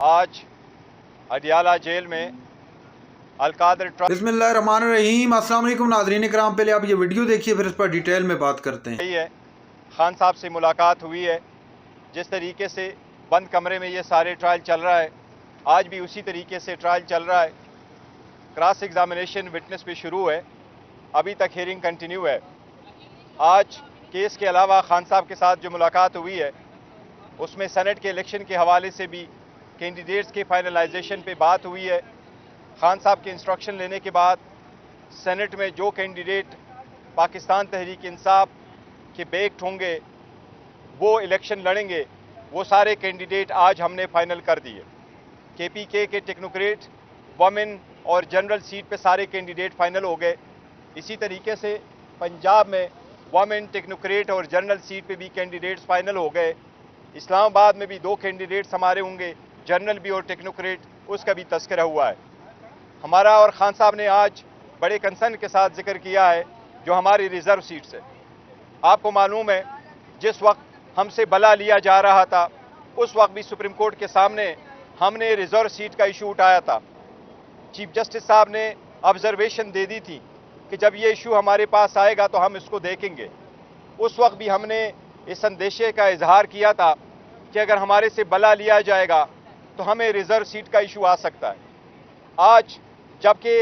आज अडियाला जेल में अलकादर ट्रस्ट बिस्मिल्लाहिर्रहमानिर्रहीम। अस्सलाम वालेकुम नाज़रीन इकराम, पहले आप ये वीडियो देखिए फिर इस पर डिटेल में बात करते हैं। है खान साहब से मुलाकात हुई है। जिस तरीके से बंद कमरे में ये सारे ट्रायल चल रहा है, आज भी उसी तरीके से ट्रायल चल रहा है। क्रॉस एग्जामिनेशन विटनेस पे शुरू है, अभी तक हियरिंग कंटिन्यू है। आज केस के अलावा खान साहब के साथ जो मुलाकात हुई है उसमें सेनेट के इलेक्शन के हवाले से भी कैंडिडेट्स के फाइनलाइजेशन पे बात हुई है। खान साहब के इंस्ट्रक्शन लेने के बाद सेनेट में जो कैंडिडेट पाकिस्तान तहरीक इंसाफ के बेक्ड होंगे वो इलेक्शन लड़ेंगे, वो सारे कैंडिडेट आज हमने फाइनल कर दिए। केपीके के टेक्नोक्रेट, वमेन और जनरल सीट पे सारे कैंडिडेट फाइनल हो गए। इसी तरीके से पंजाब में वमेन, टेक्नोक्रेट और जनरल सीट पे भी कैंडिडेट्स फाइनल हो गए। इस्लामाबाद में भी 2 कैंडिडेट्स हमारे होंगे, जनरल भी और टेक्नोक्रेट, उसका भी तस्करा हुआ है। हमारा और खान साहब ने आज बड़े कंसर्न के साथ जिक्र किया है जो हमारी रिजर्व सीट से। आपको मालूम है जिस वक्त हमसे बला लिया जा रहा था उस वक्त भी सुप्रीम कोर्ट के सामने हमने रिजर्व सीट का इशू उठाया था। चीफ जस्टिस साहब ने ऑब्जर्वेशन दे दी थी कि जब ये इशू हमारे पास आएगा तो हम इसको देखेंगे। उस वक्त भी हमने इस संदेशे का इजहार किया था कि अगर हमारे से बला लिया जाएगा तो हमें रिजर्व सीट का इशू आ सकता है। आज जबकि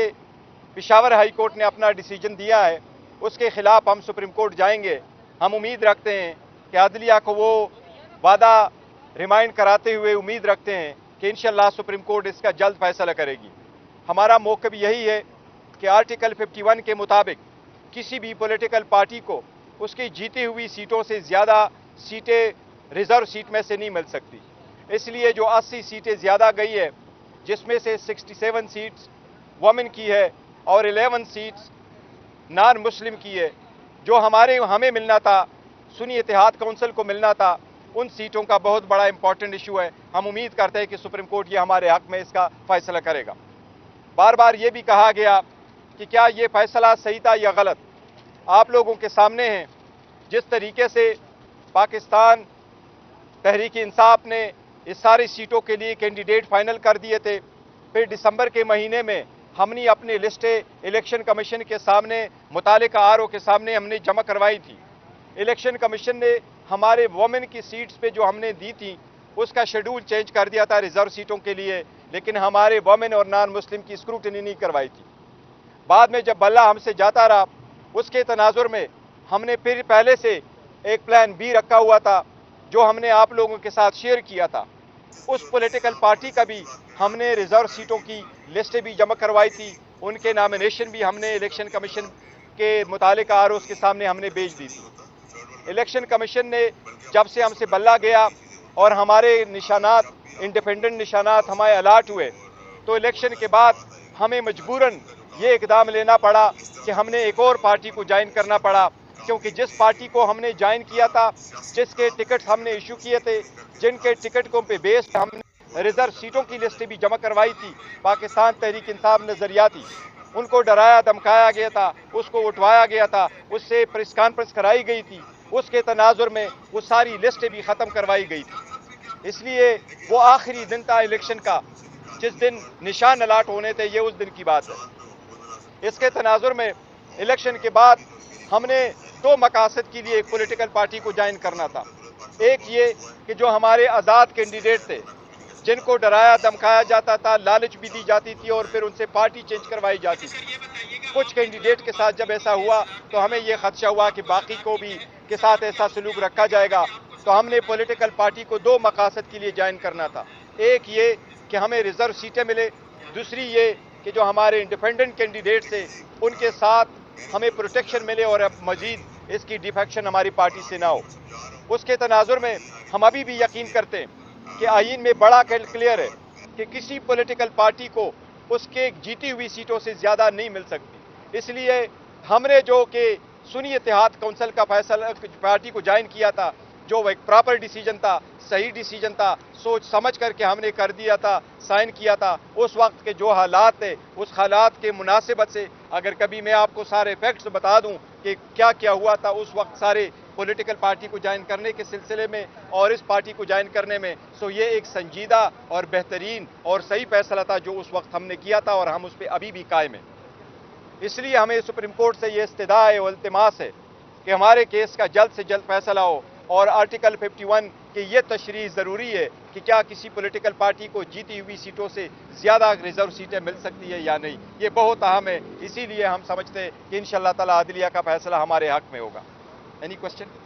पेशावर हाई कोर्ट ने अपना डिसीजन दिया है, उसके खिलाफ हम सुप्रीम कोर्ट जाएंगे। हम उम्मीद रखते हैं कि अदलिया को वो वादा रिमाइंड कराते हुए उम्मीद रखते हैं कि इंशाल्लाह सुप्रीम कोर्ट इसका जल्द फैसला करेगी। हमारा मौक़िफ़ यही है कि आर्टिकल 51 के मुताबिक किसी भी पॉलिटिकल पार्टी को उसकी जीती हुई सीटों से ज़्यादा सीटें रिजर्व सीट में से नहीं मिल सकती। इसलिए जो 80 सीटें ज़्यादा गई है, जिसमें से 67 सीट्स वमेन की है और 11 सीट्स नॉन मुस्लिम की है, जो हमें मिलना था, सुन्नी इत्तेहाद काउंसिल को मिलना था, उन सीटों का बहुत बड़ा इंपॉर्टेंट इशू है। हम उम्मीद करते हैं कि सुप्रीम कोर्ट ये हमारे हक में इसका फैसला करेगा। बार बार ये भी कहा गया कि क्या ये फैसला सही था या गलत, आप लोगों के सामने है। जिस तरीके से पाकिस्तान तहरीक इंसाफ ने इस सारी सीटों के लिए कैंडिडेट फाइनल कर दिए थे, फिर दिसंबर के महीने में हमने अपनी लिस्टें इलेक्शन कमीशन के सामने, मुतालिका आरओ के सामने हमने जमा करवाई थी। इलेक्शन कमीशन ने हमारे वोमेन की सीट्स पे जो हमने दी थी उसका शेड्यूल चेंज कर दिया था रिजर्व सीटों के लिए, लेकिन हमारे वोमेन और नॉन मुस्लिम की स्क्रूटनी नहीं करवाई थी। बाद में जब बल्ला हमसे जाता रहा, उसके तनाजुर में हमने फिर पहले से एक प्लान बी रखा हुआ था जो हमने आप लोगों के साथ शेयर किया था। उस पॉलिटिकल पार्टी का भी हमने रिजर्व सीटों की लिस्टें भी जमा करवाई थी, उनके नामिनेशन भी हमने इलेक्शन कमीशन के मुतालिका आरओ के सामने हमने भेज दी थी। इलेक्शन कमीशन ने जब से हमसे बल्ला गया और हमारे निशानात, इंडिपेंडेंट निशानात हमारे अलाट हुए, तो इलेक्शन के बाद हमें मजबूरन ये इकदाम लेना पड़ा कि हमने एक और पार्टी को ज्वाइन करना पड़ा, क्योंकि जिस पार्टी को हमने ज्वाइन किया था, जिसके टिकट हमने इशू किए थे, जिनके टिकटों पे बेस हमने रिजर्व सीटों की लिस्ट भी जमा करवाई थी, पाकिस्तान तहरीक इंसाफ नजरियाती, उनको डराया धमकाया गया था, उसको उठवाया गया था, उससे प्रेस कॉन्फ्रेंस कराई गई थी, उसके तनाजुर में वो सारी लिस्टें भी ख़त्म करवाई गई थी। इसलिए वो आखिरी दिन था इलेक्शन का, जिस दिन निशान अलाट होने थे, ये उस दिन की बात है। इसके तनाजुर में इलेक्शन के बाद हमने 2 मकासद के लिए एक पॉलिटिकल पार्टी को ज्वाइन करना था। एक ये कि जो हमारे आज़ाद कैंडिडेट थे, जिनको डराया धमकाया जाता था, लालच भी दी जाती थी और फिर उनसे पार्टी चेंज करवाई जाती थी। कुछ कैंडिडेट के साथ जब ऐसा हुआ तो हमें ये खदशा हुआ कि बाकी को भी के साथ ऐसा सलूक रखा जाएगा, तो हमने पॉलिटिकल पार्टी को 2 मकासद के लिए ज्वाइन करना था। एक ये कि हमें रिजर्व सीटें मिले, दूसरी ये कि जो हमारे इंडिपेंडेंट कैंडिडेट थे उनके साथ हमें प्रोटेक्शन मिले और अब मजीद इसकी डिफेक्शन हमारी पार्टी से ना हो। उसके तनाजुर में हम अभी भी यकीन करते हैं कि आईन में बड़ा क्लियर है कि किसी पॉलिटिकल पार्टी को उसके जीती हुई सीटों से ज़्यादा नहीं मिल सकती। इसलिए हमने जो कि सुन्नी इत्तेहाद काउंसिल का फैसला पार्टी को ज्वाइन किया था, जो एक प्रॉपर डिसीजन था, सही डिसीजन था, सोच समझ करके हमने कर दिया था, साइन किया था। उस वक्त के जो हालात थे, उस हालात के मुनासिबत से अगर कभी मैं आपको सारे फैक्ट्स बता दूं कि क्या क्या हुआ था उस वक्त, सारे پولیٹیکل پارٹی کو جوائن کرنے کے سلسلے میں اور اس پارٹی کو جوائن کرنے میں، سو یہ ایک سنجیدہ اور بہترین اور صحیح فیصلہ تھا جو اس وقت ہم نے کیا تھا، اور ہم اس پہ ابھی بھی قائم ہیں۔ اس لیے ہمیں سپریم کورٹ سے یہ استدعا ہے اور التماس ہے کہ ہمارے کیس کا جلد سے جلد فیصلہ ہو، اور آرٹیکل 51 کی یہ تشریح ضروری ہے کہ کیا کسی پولیٹیکل پارٹی کو جیتی ہوئی سیٹوں سے زیادہ ریزرو سیٹیں مل سکتی ہے یا نہیں، یہ بہت اہم ہے۔ اسی لیے ہم سمجھتے ہیں کہ انشاءاللہ تعالی عدلیہ کا فیصلہ ہمارے حق میں ہوگا۔ Any question?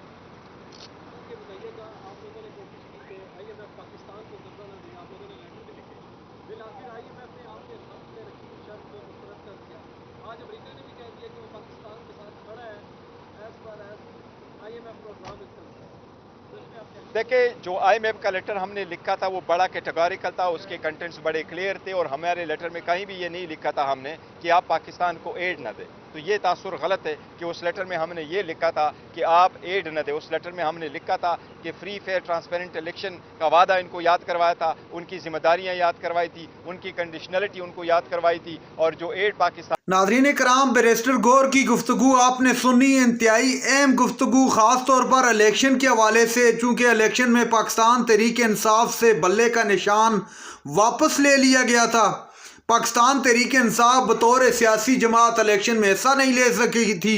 دیکھیں، جو آئی ایم ایف کا لیٹر ہم نے لکھا تھا وہ بڑا کیٹیگوریکل تھا، اس کے کنٹینٹس بڑے کلیئر تھے، اور ہمارے لیٹر میں کہیں بھی یہ نہیں لکھا تھا ہم نے کہ آپ پاکستان کو ایڈ نہ دیں۔ تو یہ تاثر غلط ہے کہ اس لیٹر میں ہم نے یہ لکھا تھا کہ آپ ایڈ نہ دیں۔ اس لیٹر میں ہم نے لکھا تھا کہ فری فیئر ٹرانسپیرنٹ الیکشن کا وعدہ ان کو یاد کروایا تھا، ان کی ذمہ داریاں یاد کروائی تھی، ان کی کنڈیشنلٹی ان کو یاد کروائی تھی، اور جو ایڈ پاکستان۔ ناظرین کرام، بیرسٹر گور کی گفتگو آپ نے سنی، انتہائی اہم گفتگو، خاص طور پر الیکشن کے حوالے سے، چونکہ الیکشن میں پاکستان تحریک انصاف سے بلے کا نشان واپس لے لیا گیا تھا۔ پاکستان تحریک انصاف بطور سیاسی جماعت الیکشن میں حصہ نہیں لے سکی تھی،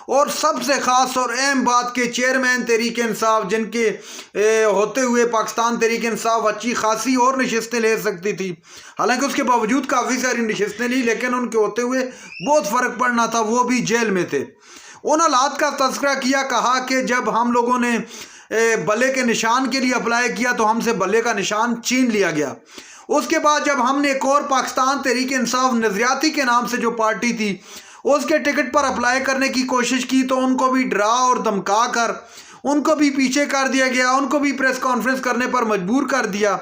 اور سب سے خاص اور اہم بات کہ چیئرمین تحریک انصاف جن کے ہوتے ہوئے پاکستان تحریک انصاف اچھی خاصی اور نشستیں لے سکتی تھی، حالانکہ اس کے باوجود کافی ساری نشستیں لی، لیکن ان کے ہوتے ہوئے بہت فرق پڑنا تھا، وہ بھی جیل میں تھے۔ ان حالات کا تذکرہ کیا، کہا کہ جب ہم لوگوں نے بلے کے نشان کے لیے اپلائی کیا تو ہم سے بلے کا نشان چھین لیا گیا۔ اس کے بعد جب ہم نے ایک اور پاکستان تحریک انصاف نظریاتی کے نام سے جو پارٹی تھی اس کے ٹکٹ پر اپلائی کرنے کی کوشش کی تو ان کو بھی ڈرا اور دھمکا کر ان کو بھی پیچھے کر دیا گیا، ان کو بھی پریس کانفرنس کرنے پر مجبور کر دیا۔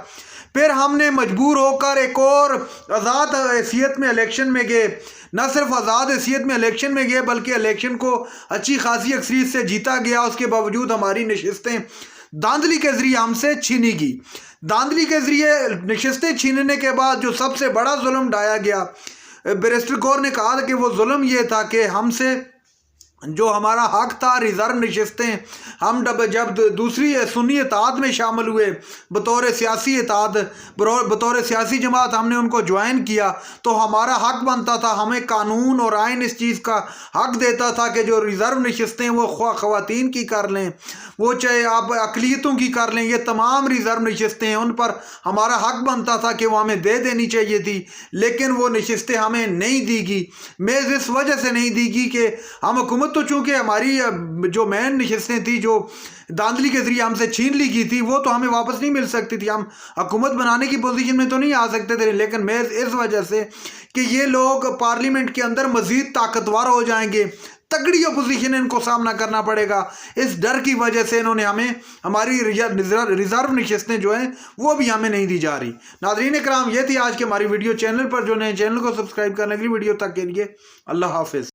پھر ہم نے مجبور ہو کر ایک اور آزاد حیثیت میں الیکشن میں گئے، نہ صرف آزاد حیثیت میں الیکشن میں گئے بلکہ الیکشن کو اچھی خاصی اکثریت سے جیتا گیا۔ اس کے باوجود ہماری نشستیں دھاندلی کے ذریعے ہم سے چھینی گئی۔ دھاندلی کے ذریعے نشستیں چھیننے کے بعد جو سب سے بڑا ظلم ڈھایا گیا، بیرسٹر گور نے کہا کہ وہ ظلم یہ تھا کہ ہم سے جو ہمارا حق تھا ریزرو نشستیں، ہم جب دوسری سنی اتحاد میں شامل ہوئے بطور سیاسی اتحاد، بطور سیاسی جماعت ہم نے ان کو جوائن کیا تو ہمارا حق بنتا تھا، ہمیں قانون اور آئین اس چیز کا حق دیتا تھا کہ جو ریزرو نشستیں وہ خواتین کی کر لیں، وہ چاہے آپ اقلیتوں کی کر لیں، یہ تمام ریزرو نشستیں ان پر ہمارا حق بنتا تھا کہ وہ ہمیں دے دینی چاہیے تھی، لیکن وہ نشستیں ہمیں نہیں دی گی۔ میز اس وجہ سے نہیں دی گی کہ ہم حکومت تو چونکہ ہماری جو مین نشستیں تھی جو دھاندلی کے ذریعے ہم سے چھین لی گئی تھی وہ تو ہمیں واپس نہیں مل سکتی تھی، ہم حکومت بنانے کی پوزیشن میں تو نہیں آ سکتے تھے، لیکن محض اس وجہ سے کہ یہ لوگ پارلیمنٹ کے اندر مزید طاقتور ہو جائیں گے، تگڑی اپوزیشن ان کو سامنا کرنا پڑے گا، اس ڈر کی وجہ سے انہوں نے ہمیں ہماری ریزرو نشستیں جو ہیں وہ بھی ہمیں نہیں دی جا رہی۔ ناظرین کرام، یہ تھی آج کی ہماری ویڈیو۔ چینل پر جو نئے چینل کو سبسکرائب کرنے کے لیے، ویڈیو تک کے لیے اللہ حافظ۔